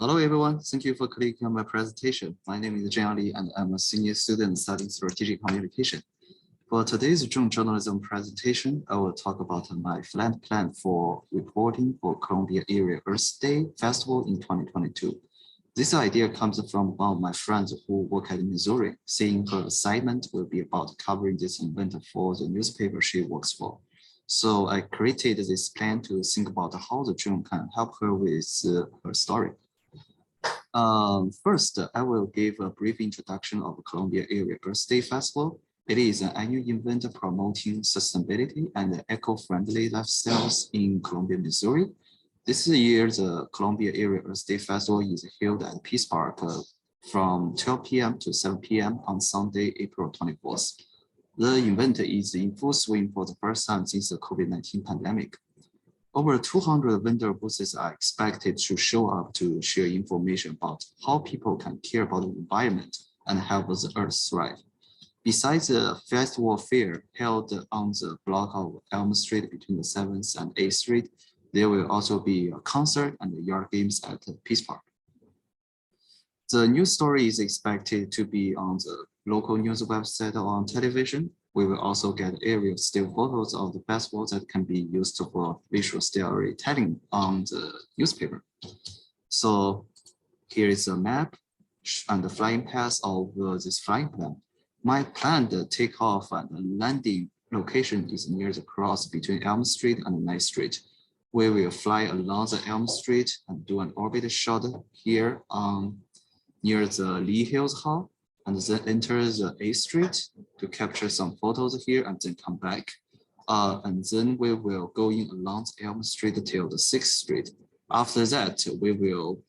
Hello, everyone. Thank you for clicking on my presentation. My name is Zheng Li, and I'm a senior student studying strategic communication. For today's June journalism presentation, I will talk about my plan for reporting for Columbia Area Earth Day Festival in 2022. This idea comes from one of my friends who work at Missouri, saying her assignment will be about covering this event for the newspaper she works for. So I created this plan to think about how the June can help her with her story. First, I will give a brief introduction of Columbia Area Earth Day Festival. It is an annual event promoting sustainability and eco-friendly lifestyles in Columbia, Missouri. This year, the Columbia Area Earth Day Festival is held at Peace Park from 12 p.m. to 7 p.m. on Sunday, April 24th. The event is in full swing for the first time since the COVID-19 pandemic. Over 200 vendor booths are expected to show up to share information about how people can care about the environment and help the earth thrive. Besides the festival fair held on the block of Elm Street between the 7th and 8th Street, there will also be a concert and yard games at Peace Park. The news story is expected to be on the local news website or on television. We will also get aerial still photos of the festival that can be used for visual storytelling on the newspaper. So here is a map and the flying path of this flying plan. My planned takeoff and landing location is near the cross between Elm Street and 9th Street. We will fly along the Elm Street and do an orbit shot here near the Lee Hills Hall, and then enter the 8th Street to capture some photos here and then come back. And then we will go in along Elm Street till the 6th Street. After that, we will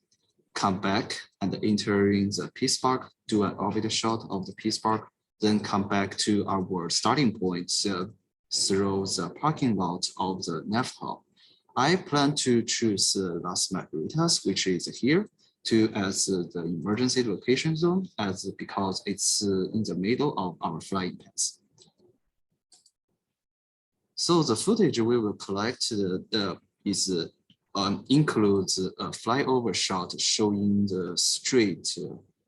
come back and enter in the Peace Park, do an orbit shot of the Peace Park, then come back to our starting point through the parking lot of the NAF Hall. I plan to choose Las Margaritas, which is here, as the emergency location zone, because it's in the middle of our flying path. So the footage we will collect includes a flyover shot showing the street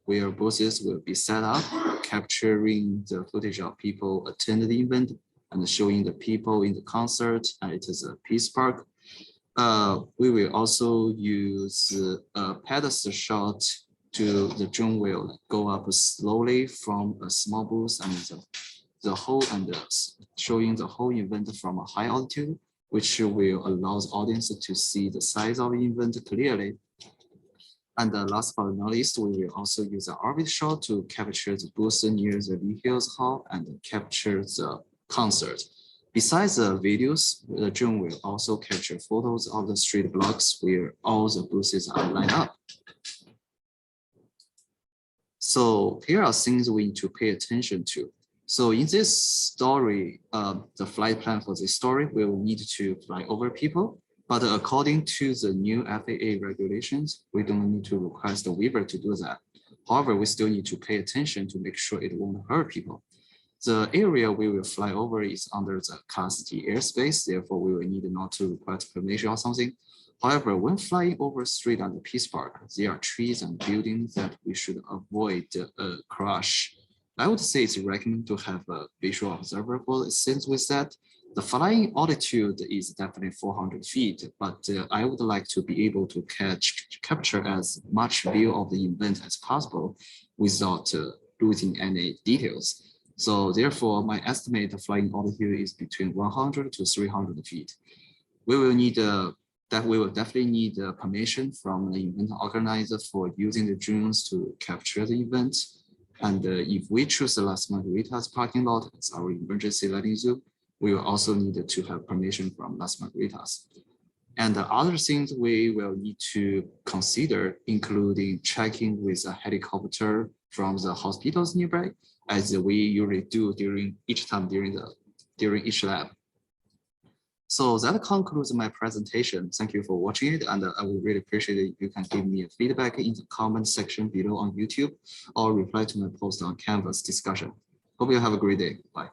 where buses will be set up, capturing the footage of people attending the event and showing the people in the concert, and it is a Peace Park. We will also use a pedestal shot to the drone will go up slowly from a small booth and showing the whole event from a high altitude, which will allow the audience to see the size of the event clearly. And last but not least, we will also use an orbit shot to capture the booth near the Lee Hills Hall and capture the concert. Besides the videos, the drone will also capture photos of the street blocks where all the booths are lined up. So here are things we need to pay attention to. So in this story, the flight plan for this story, we will need to fly over people. But according to the new FAA regulations, we don't need to request a waiver to do that. However, we still need to pay attention to make sure it won't hurt people. The area we will fly over is under the Class D airspace, therefore we will need not to request permission or something. However, when flying over street and the Peace Park, there are trees and buildings that we should avoid a crash. I would say it's recommended to have a visual observer for since with that. The flying altitude is definitely 400 feet, but I would like to be able to capture as much view of the event as possible without losing any details. So therefore, my estimated flying altitude is between 100 to 300 feet. We will definitely need permission from the event organizer for using the drones to capture the event. And if we choose the Las Margaritas parking lot as our emergency landing zone, we will also need to have permission from Las Margaritas. And the other things we will need to consider, including checking with a helicopter from the hospitals nearby, as we usually do during each lab. So that concludes my presentation. Thank you for watching it, and I would really appreciate it if you can give me a feedback in the comment section below on YouTube or reply to my post on Canvas discussion. Hope you have a great day. Bye.